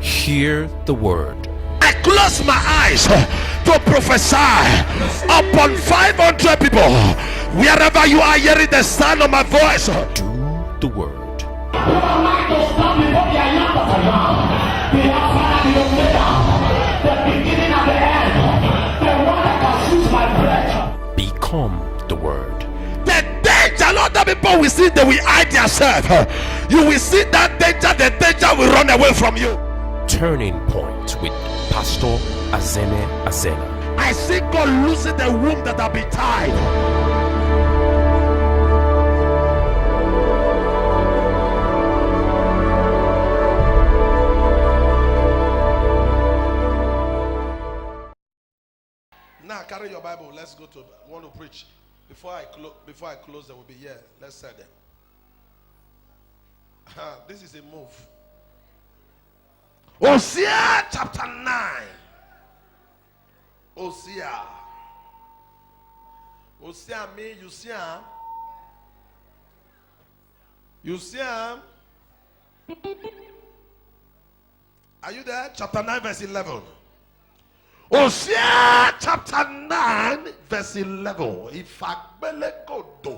Hear the word. I close my eyes to prophesy upon 500 people. Wherever you are hearing the sound of my voice, Do the word. Become the word. the danger, a lot of people will see, they will hide themselves. You will see that danger, the danger will run away from you. Turning Point with Pastor Azeme Azela. I see God losing the womb that have been tied. Now carry your Bible. Let's go to. I want to preach. Before I close, they will be here. Let's say them. This is a move. Hosea chapter 9. Hosea. Hosea me, you see him? You see him? Are you there? Chapter 9 verse 11. Hosea chapter 9 verse 11. If I go do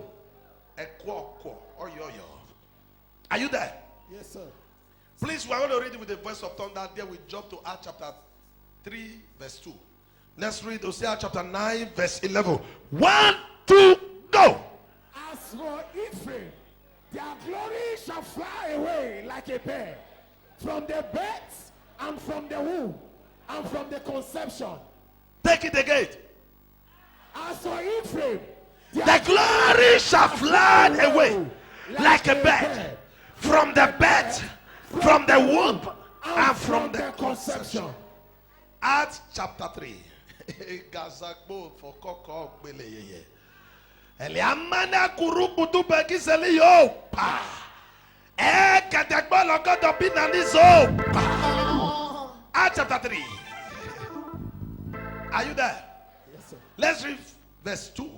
are you there? Yes, sir. Please, we are going to read it with the voice of thunder. Then we jump to Acts chapter 3 verse 2. Let's read Hosea chapter 9 verse 11. 1, 2, go. As for Ephraim, their glory shall fly away like a bird from the birth and from the womb and from the conception. Take it again. As for Ephraim, The glory shall fly away like a bird from the birth, from the womb, and from the conception. Acts chapter 3. Gazagbo for koko gbeleyeye. Eliamana kurubutu begiseli yo pa. Kadagbo logodo binanizo pa. Acts chapter 3. Are you there? Yes, sir. Let's read verse 2.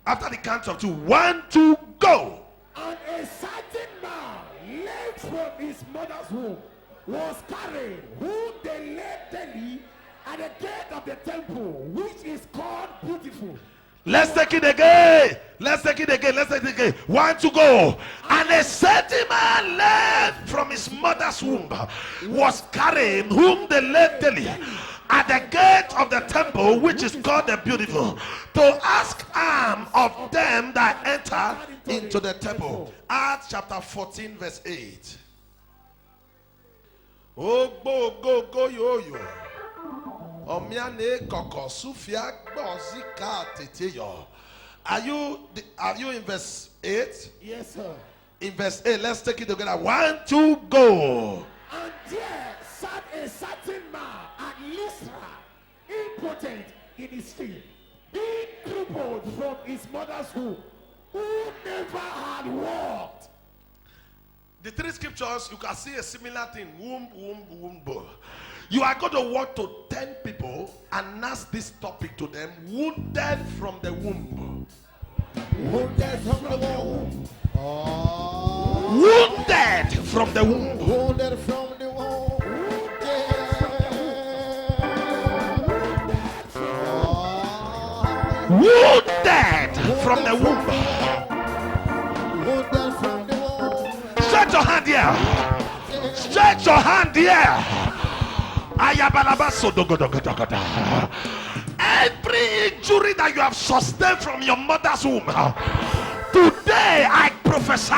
After the count of 2, 1, 2, go. And a certain man led from his mother's womb was carried, whom they laid daily at the gate of the temple, which is called Beautiful. Let's take it again. Let's take it again. 1, 2, go. And a certain man led from his mother's womb was carried, whom they laid daily at the gate of the temple, which is called the Beautiful, to ask alms of them that enter into the temple. Acts chapter 14 verse 8. Oh, go, yo. Omiane koko sufia gbozika teteyo. Are you in verse 8? Yes, sir. In verse 8, let's take it together. 1, 2, go. And there sat a certain man at Lystra, impotent in his feet, being crippled from his mother's womb, who never had walked. The three scriptures, you can see a similar thing. Womb. You are going to walk to 10 people and ask this topic to them. Wounded from the womb. Wounded from the womb. Wounded from the womb. Wounded from the womb. Wounded from the womb. Wounded from the womb. Stretch your hand here. Stretch your hand here. Every injury that you have sustained from your mother's womb, today I prophesy,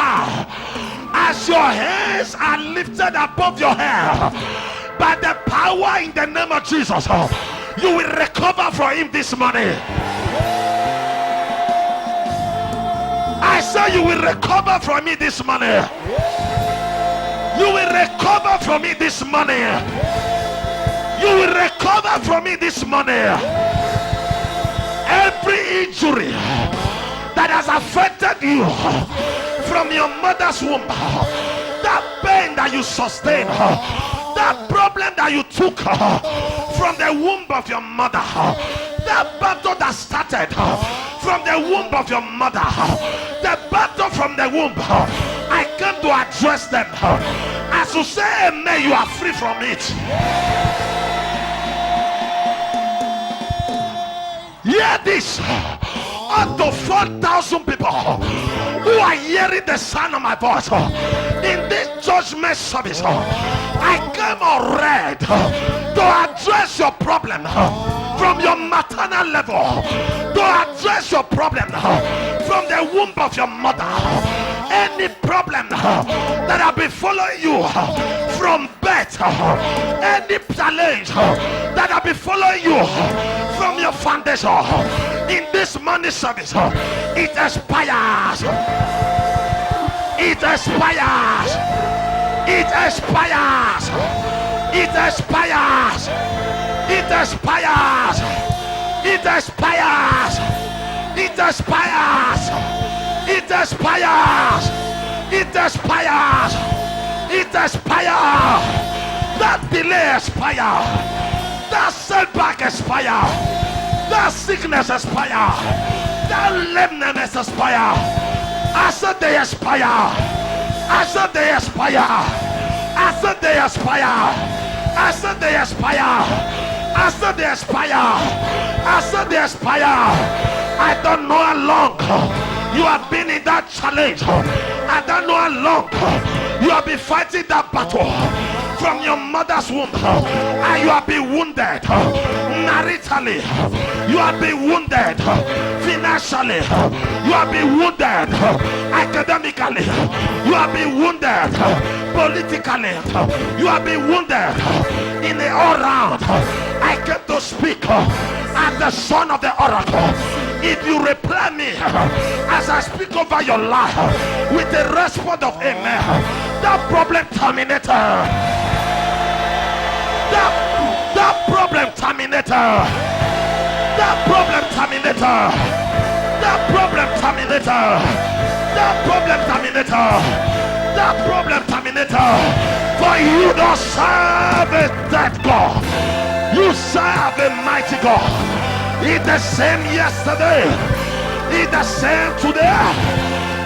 as your hands are lifted above your head, by the power in the name of Jesus, you will recover from him this morning. I say you will recover from me this morning. You will recover from me this morning. You will recover from me this morning. Every injury that has affected you from your mother's womb, that pain that you sustained, that problem that you took from the womb of your mother, that battle that started from the womb of your mother, the battle from the womb, I came to address them. As you say amen, you are free from it. Hear this. Up to 4,000 people who are hearing the sound of my voice in this judgment service. I came already to address your problem from your maternal level, to address your problem from the womb of your mother. Any problem that have been following you from birth, any challenge that have been following you from your foundation, in this morning service, it expires. It expires. It expires. It expires. It expires. It expires. It expires. It expires. It expires. It expires. That delay expires. That setback expires. That sickness expire. That lameness expire. I said they expire. I said they expire. I said they expire. I said they expire. I said they expire. I said they expire. I don't know how long you have been in that challenge. I don't know how long you have been fighting that battle from your mother's womb, and you have been wounded maritally, you have been wounded financially, you have been wounded academically, you have been wounded politically, you have been wounded in the all round. I came to speak as the son of the oracle. If you reply me as I speak over your life with the response of amen, that problem terminator. That problem terminator. That problem terminator. That problem terminator. That problem terminator. That problem terminator. For you don't serve a dead God. You serve a mighty God. He's the same yesterday. He's the same today.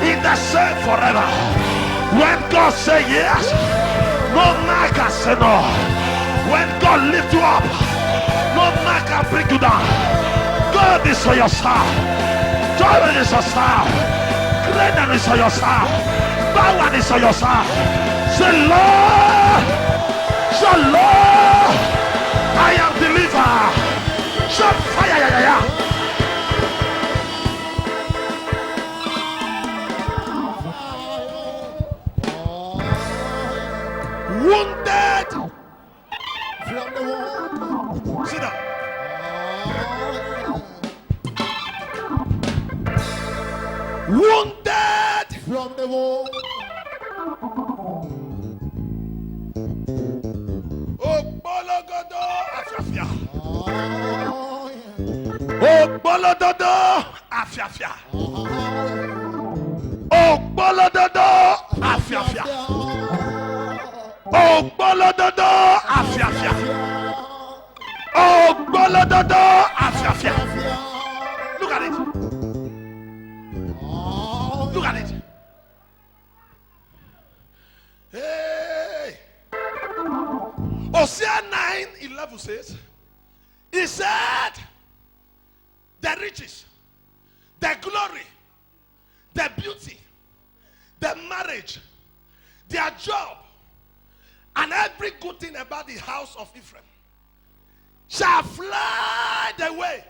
He's the same forever. When God say yes, no man can say no. When God lift you up, no man can bring you down. God is on your side. Jordan is on your side. Greater is on your side. Power is on your side. Say, Lord, I am delivered. Shut fire. Wounded from the womb. Sit down. Wounded From the womb. Ogbologodo afiafia. Oh, yeah. Ogbolododo afiafia. Ogbolododo afiafia. Ogbolododo afiafia. Ogbolododo afiafia. Look at it. Look at it. Hey. Hosea 9:11 says, he said, the riches, the glory, the beauty, the marriage, their job, and every good thing about the house of Ephraim shall fly away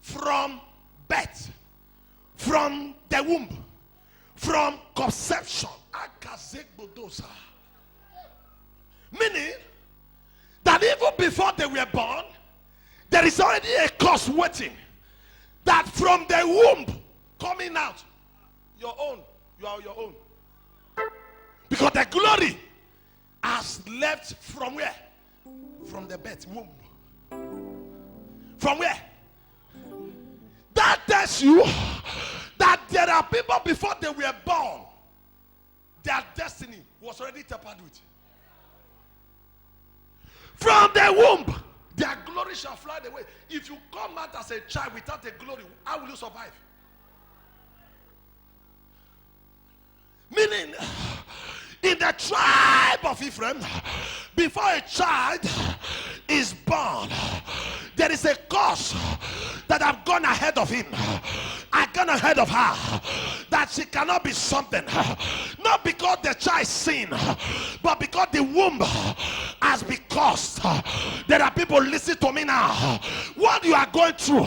from birth, from the womb, from conception. Meaning that even before they were born, there is already a curse waiting. That from the womb coming out, your own, you are your own. Because the glory has left from where? From the birth womb. From where? That tells you that there are people before they were born, their destiny was already tampered with. From the womb, their glory shall fly away. If you come out as a child without a glory, how will you survive? Meaning, in the tribe of of Ephraim, before a child is born, there is a cause that have gone ahead of him, I've gone ahead of her, that she cannot be something. Not because the child sinned, but because the womb has been caused. There are people, listen to me now. What you are going through,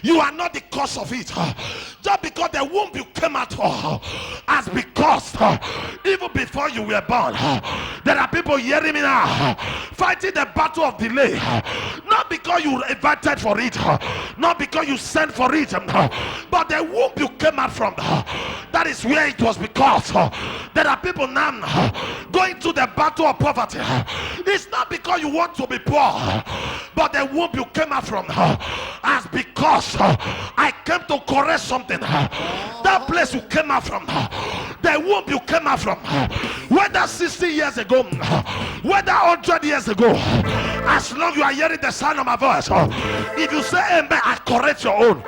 you are not the cause of it. Just because the womb you came out of has been caused even before you were born. There are people hearing me now, fighting the battle of delay, not because you invited for it, not because you sent for it, but the womb you came out from, that is where it was because. There are people now going to the battle of poverty. It's not because you want to be poor, but the womb you came out from has because I came to correct something. That place you came out from, the womb you came out from, whether 60 years ago, whether 100 years ago, as long you are hearing the sound of my voice, if you say amen, I correct your own.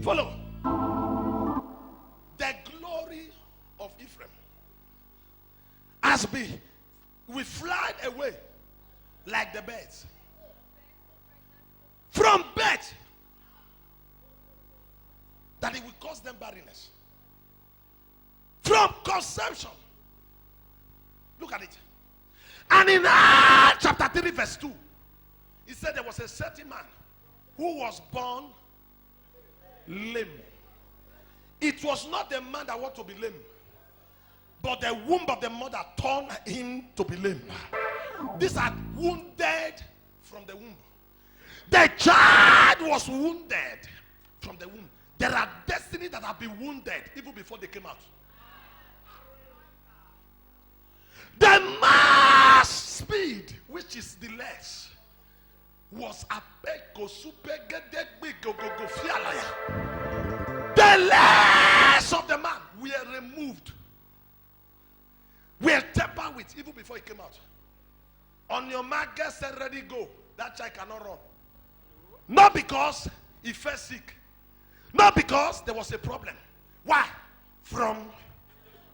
Follow. The glory of Ephraim has been, we fly away like the birds. From birth, that it will cause them barrenness. From conception. Look at it. And in Acts chapter 3 verse 2, he said there was a certain man who was born lame. It was not the man that wanted to be lame, but the womb of the mother turned him to be lame. These are wounded from the womb. The child was wounded from the womb. There are destinies that have been wounded even before they came out. The mass speed, which is the less, was a the legs of the man were removed, were tampered with even before he came out. On your mark, get set, ready, go. That child cannot run. Not because he fell sick, not because there was a problem. Why? From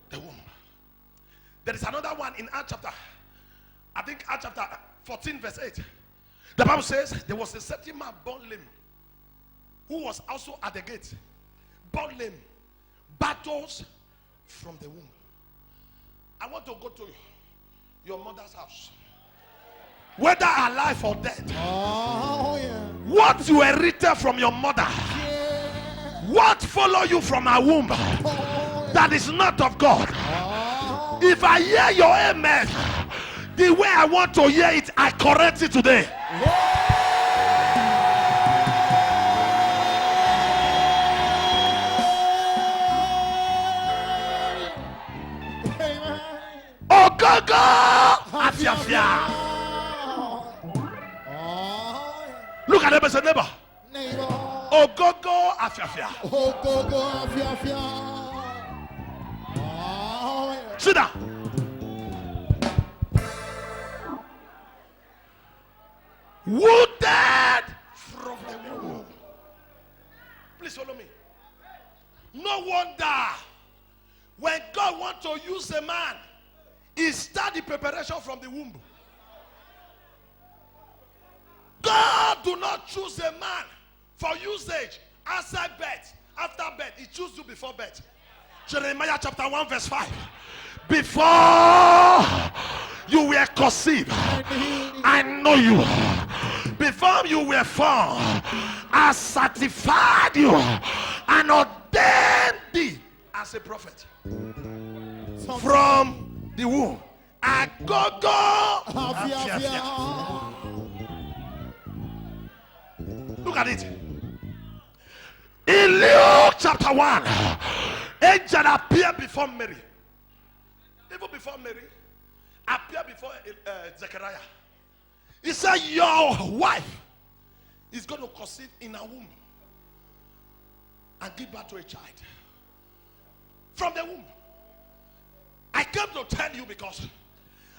the womb. There is another one in Acts chapter, I think Acts chapter 14 verse 8. The Bible says there was a certain man born lame, who was also at the gate, born lame, battles from the womb. I want to go to your mother's house, whether alive or dead. Oh, yeah. What you inherited from your mother, what follow you from her womb, that is not of God. If I hear your amen the way I want to hear it, I correct it today. Ogogo afiafia. Look at the neighbor. Ogogo afiafia. Ogogo afiafia. Sit down. Wounded from the womb. Please follow me. No wonder when God wants to use a man, he starts the preparation from the womb. God do not choose a man for usage outside birth, after birth. He chooses you before birth. Jeremiah chapter 1 verse 5. Before you were conceived, I know you. Before you were formed, I certified you and ordained thee as a prophet. From the womb, I go. Look at it. In Luke chapter 1, angel appeared before Mary. Even before Mary, appeared before Zechariah. He said, your wife is going to conceive in her womb and give birth to a child. From the womb. I came to tell you because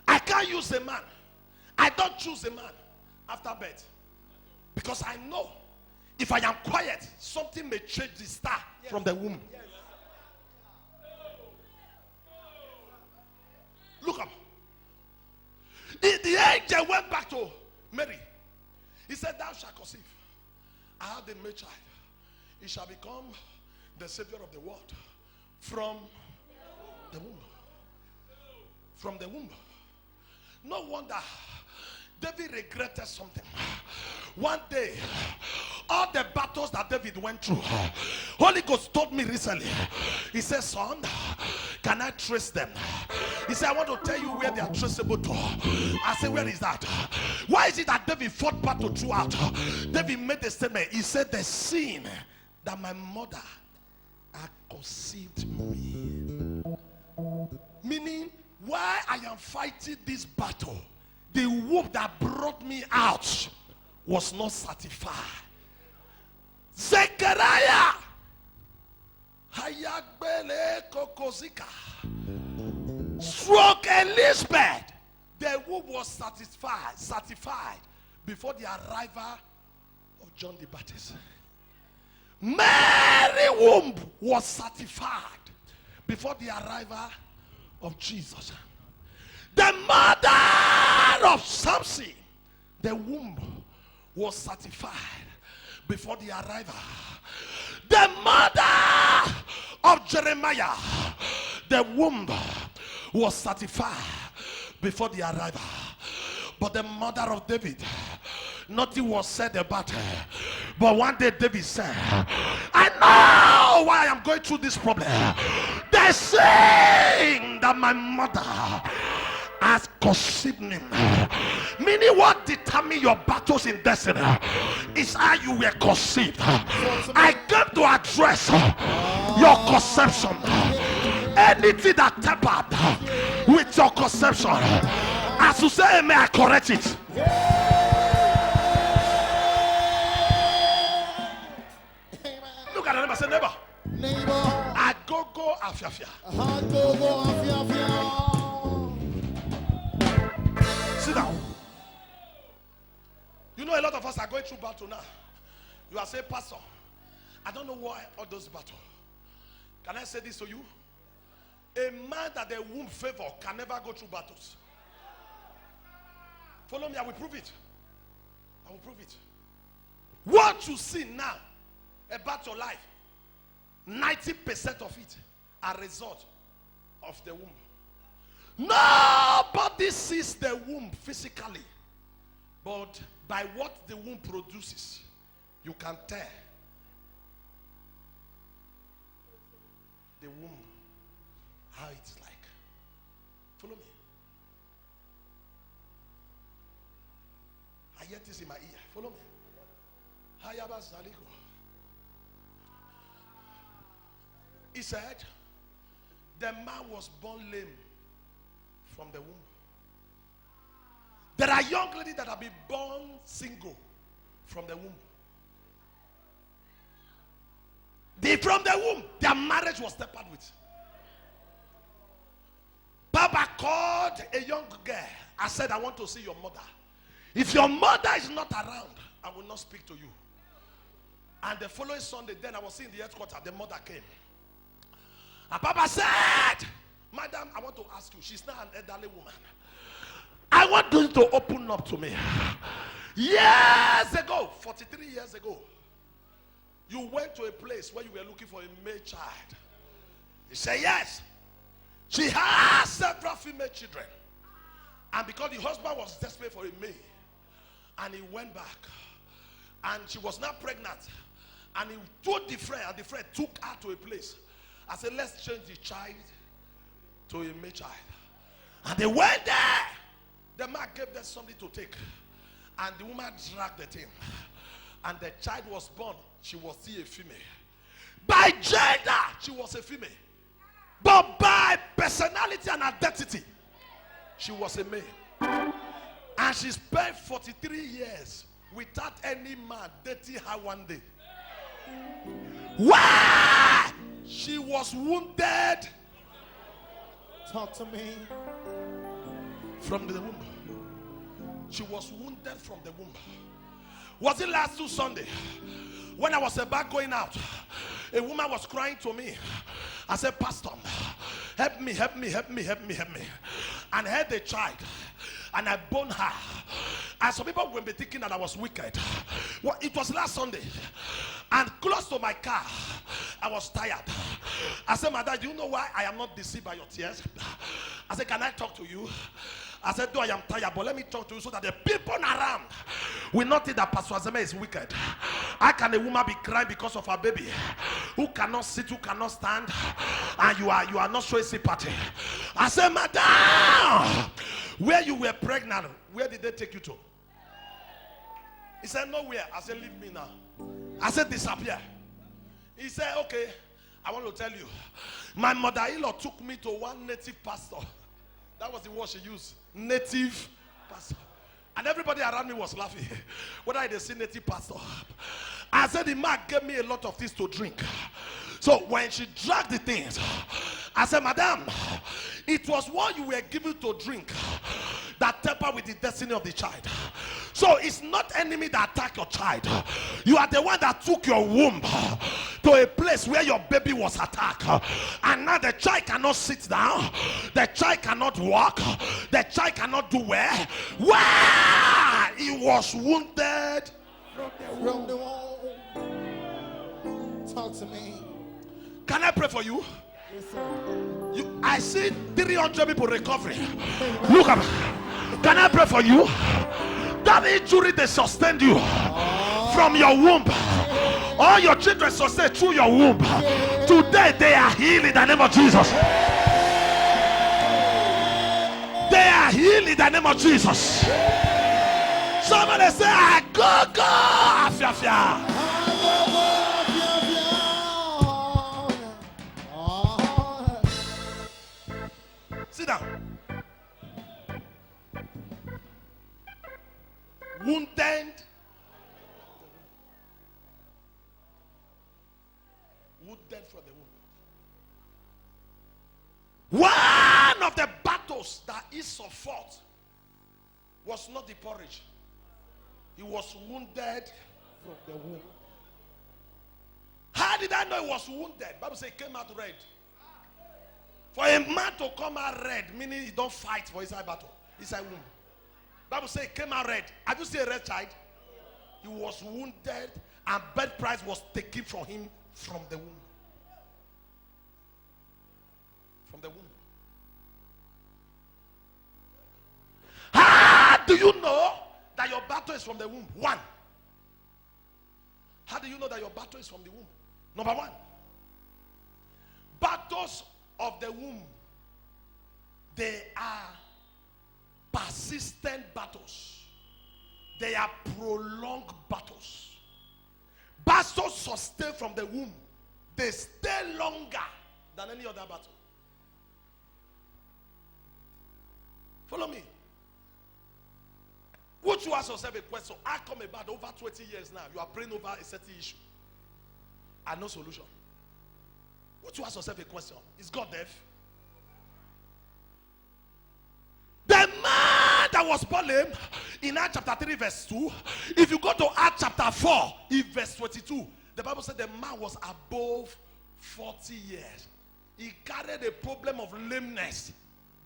I can't use a man. I don't choose a man after birth. Because I know if I am quiet, something may change the star from the womb. Look up. The angel went back to Mary. He said, thou shalt conceive. I have a male child. He shall become the savior of the world. From the womb. From the womb. No wonder David regretted something. One day, all the battles that David went through, Holy Ghost told me recently. He said, son, can I trace them? He said, I want to tell you where they are traceable to. I said, where is that? Why is it that David fought battle throughout? David made a statement. He said, the sin that my mother had conceived me. Meaning, why I am fighting this battle, the womb that brought me out was not satisfied. Zechariah Hayagbele Kokozika stroke Elizabeth, the womb was satisfied before the arrival of John the Baptist. Mary womb was satisfied before the arrival of Jesus. The mother of Samson, the womb was satisfied before the arrival. The mother of Jeremiah, the womb was satisfied before the arrival. But the mother of David, nothing was said about her. But one day David said, I know why I'm going through this problem. They're saying that my mother has conceived me. Meaning what determines your battles in destiny is how you were conceived. I came to address your conception. Anything that tempered with your conception, as you say, may I correct it. Look at the neighbor, say neighbor. Neighbor. Agogo afiafia. Agogo afiafia. Sit down. You know a lot of us are going through battle now. You are saying, Pastor, I don't know why all those battles. Can I say this to you? A man that the womb favor can never go through battles. Follow me, I will prove it. I will prove it. What you see now about your life, 90% of it are result of the womb. Nobody sees the womb physically, but by what the womb produces, you can tell the womb how it's like. Follow me. I hear this in my ear. Follow me. Hayaba Zaliko. He said, the man was born lame from the womb. There are young ladies that have been born single from the womb. From the womb, their marriage was tempered with. Baba called a young girl. I said, I want to see your mother. If your mother is not around, I will not speak to you. And the following Sunday, then I was in the headquarters, the mother came. And Papa said, Madam, I want to ask you, she's not an elderly woman. I want you to open up to me. Years ago, 43 years ago, you went to a place where you were looking for a male child. He said, yes. She has several female children. And because the husband was desperate for a male, and he went back, and she was not pregnant, and he took the friend, and the friend took her to a place. I said, let's change the child to a male child. And they went there. The man gave them something to take. And the woman dragged the thing. And the child was born. She was still a female. By gender, she was a female. But by personality and identity, she was a male. And she spent 43 years without any man dating her one day. Why? She was wounded. Talk to me. From the womb. She was wounded from the womb. Was it last Sunday? When I was about going out, a woman was crying to me. I said, Pastor, help me. And I had a child, and I boned her. And some people will be thinking that I was wicked. Well, it was last Sunday, and close to my car, I was tired. I said, Madam, do you know why I am not deceived by your tears? I said, can I talk to you? I said, though I am tired, but let me talk to you so that the people around will not think that Pastor Azeme is wicked. How can a woman be crying because of her baby who cannot sit, who cannot stand, and you are not showing sympathy? I said, Madam, where you were pregnant, where did they take you to? He said, nowhere. I said, leave me now. I said, disappear. He said, okay, I want to tell you. My mother-in-law took me to one native pastor. That was the word she used. Native pastor. And everybody around me was laughing. Whether they say native pastor. I said, the man gave me a lot of things to drink. So when she dragged the things, I said, Madam, it was what you were given to drink that tempered with the destiny of the child. So it's not enemy that attack your child. You are the one that took your womb to a place where your baby was attacked. And now the child cannot sit down. The child cannot walk. The child cannot do well. Why? He was wounded From the womb. Talk to me. Can I pray for you? Yes, sir. I see 300 people recovering. Look at me. Can I pray for you? That injury they sustained you from your womb. All your children sustained through your womb. Today they are healed in the name of Jesus. They are healed in the name of Jesus. Somebody say, I go, afia, afia. Sit down. Wounded. Wounded for the womb. One of the battles that Esau fought was not the porridge. He was wounded From the womb. How did I know he was wounded? Bible says he came out red. For a man to come out red, meaning he don't fight for inside battle, inside womb. Bible says he came out red. Have you seen a red child? He was wounded, and birth price was taken from him from the womb. From the womb. How do you know that your battle is from the womb? One. How do you know that your battle is from the womb? Number one. Battles of the womb, they are persistent battles. They are prolonged battles. Battles sustained from the womb, they stay longer than any other battle. Follow me. Would you ask yourself a question? I come about over 20 years now. You are praying over a certain issue and no solution. Would you ask yourself a question? Is God deaf? The man that was born lame in Acts chapter 3 verse 2, if you go to Acts chapter 4 in verse 22, the Bible said the man was above 40 years. He carried a problem of lameness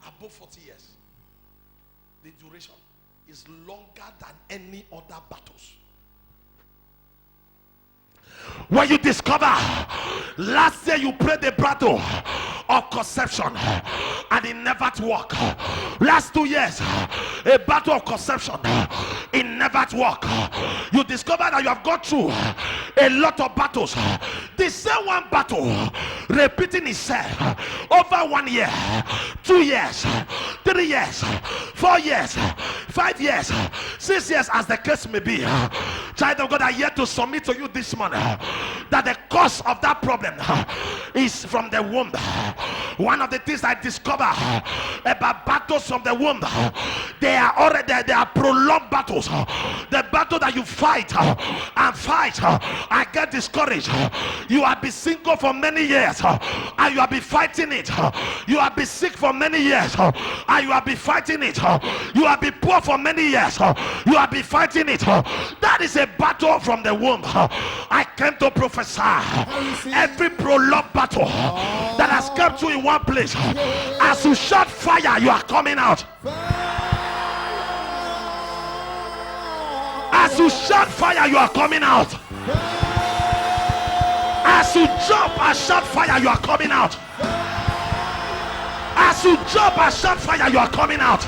above 40 years. The duration is longer than any other battles. When you discover last year you prayed the battle of conception and it never worked. Last 2 years a battle of conception, it never worked. You discover that you have gone through a lot of battles. The same one battle repeating itself over 1 year, 2 years, 3 years, 4 years, 5 years, 6 years, as the case may be. Child of God, I here to submit to you this morning that the cause of that problem is from the womb. One of the things I discover about battles from the womb, they are prolonged battles. The battle that you fight and fight and get discouraged. You have been single for many years and you have been fighting it. You have been sick for many years and you have been fighting it. You have been poor for many years. You have been fighting it. That is a battle from the womb. I came to prophesy. Every prolonged battle that has kept you in one place, as you shout fire, you are coming out. As you shout fire, you are coming out. As you jump and shout fire, you are coming out. As you jump and shout fire, you are coming out.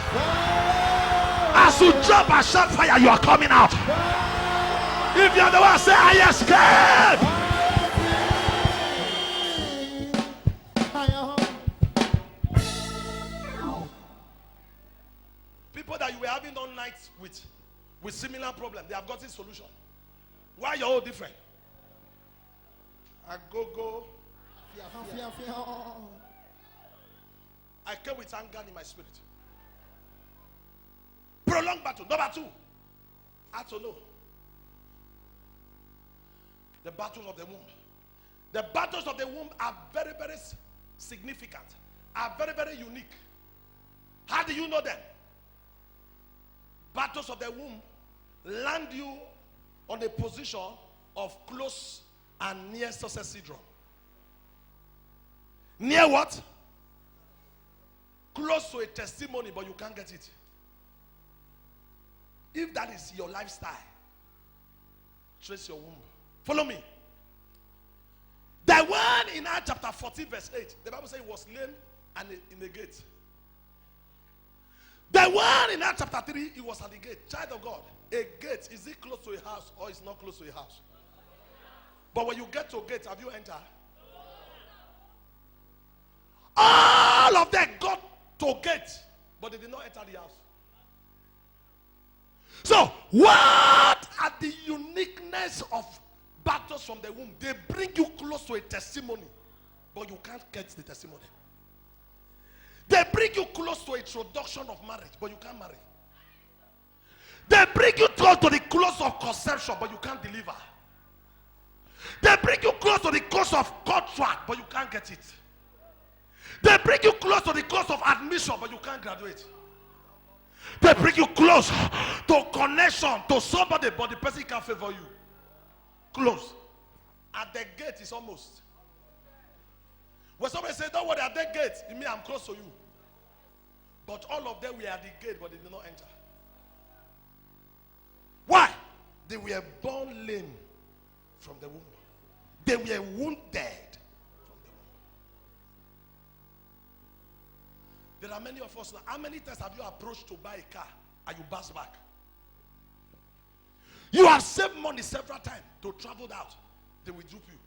As you jump and shout fire, you are coming out. If you are the one, say, I escape. People that you were having all night with similar problem, they have gotten solution. Why you're all different? I go. I came with anger in my spirit. Prolonged battle. Number 2, I have to know the battles of the womb. The battles of the womb are very, very significant, are very, very unique. How do you know them? Battles of the womb land you on a position of close and near success syndrome. Near what? Close to a testimony, but you can't get it. If that is your lifestyle, trace your womb. Follow me. The one in Acts chapter 14 verse 8, the Bible says he was lame and in the gate. The one in Acts chapter 3, he was at the gate. Child of God, a gate, is it close to a house or is not close to a house? But when you get to a gate, have you entered? All of them got to a gate, but they did not enter the house. So, what are the uniqueness of battles from the womb? They bring you close to a testimony, but you can't get the testimony. They bring you close to a introduction of marriage, but you can't marry. They bring you close to the close of conception, but you can't deliver. They bring you close to the close of contract, but you can't get it. They bring you close to the close of admission, but you can't graduate. They bring you close to connection to somebody, but the person can't favor you. Close. At the gate is almost. When somebody says, don't worry, at the gate, it means I'm close to you. But all of them were at the gate, but they did not enter. Why? They were born lame from the womb. They were wounded from the womb. There are many of us now. How many times have you approached to buy a car and you pass back? You have saved money several times to travel out. They will dupe you.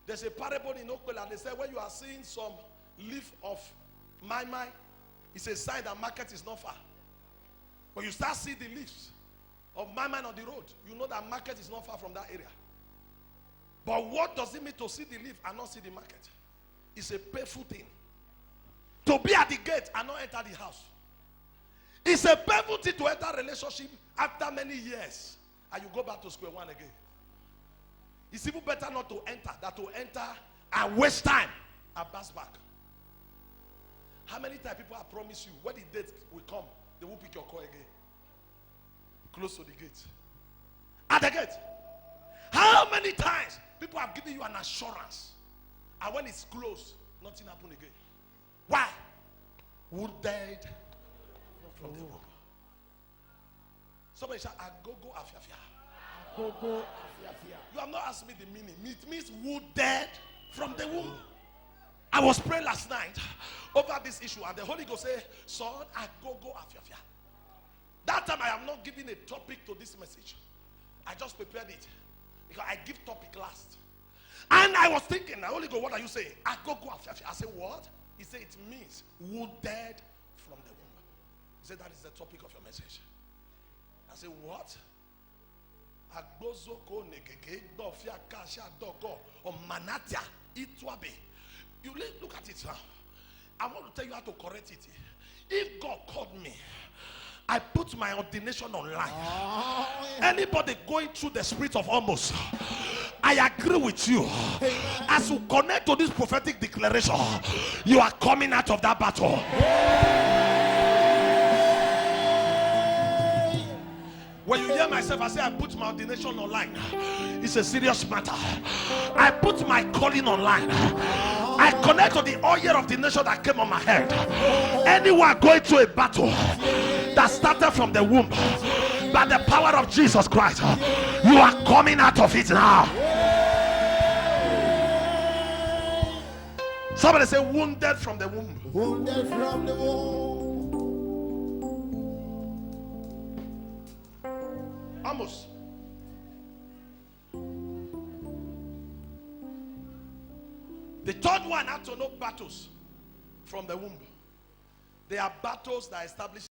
There's a parable in Okwela. They say when you are seeing some leaf of mai, it's a sign that market is not far. When you start seeing the leaves of mai on the road, you know that market is not far from that area. But what does it mean to see the leaf and not see the market? It's a painful thing. To be at the gate and not enter the house. It's a painful thing to enter a relationship after many years and you go back to square one again. It's even better not to enter than to enter and waste time and pass back. How many times people have promised you when the date will come, they will pick your call again? Close to the gate. At the gate. How many times people have given you an assurance and when it's closed, nothing happens again? Why? Wounded from the womb. Somebody shout, Agogo Afiafia. Agogo Afiafia. You have not asked me the meaning. It means wounded from the womb. I was praying last night over this issue and the Holy Ghost said, son, Agogo Afiafia. That time I am not giving a topic to this message. I just prepared it because I give topic last. And I was thinking, the Holy Ghost, what are you saying? Agogo Afiafia. I said, what? He said it means wounded from the womb. He said that is the topic of your message. I said, what? Agbozoko nekeke dofia kasha doko or manatia itwabe. You look at it now. I want to tell you how to correct it. If God called me, I put my ordination online. Anybody going through the spirit of almost, I agree with you. As you connect to this prophetic declaration, you are coming out of that battle. When you hear myself, I say I put my ordination online. It's a serious matter. I put my calling online. I connect to the oil of the nation that came on my head. Anyone going through a battle that started from the womb, by the power of Jesus Christ, you are coming out of it now. Somebody say wounded from the womb. Wounded from the womb. Amos. The third one had to know battles from the womb. There are battles that establish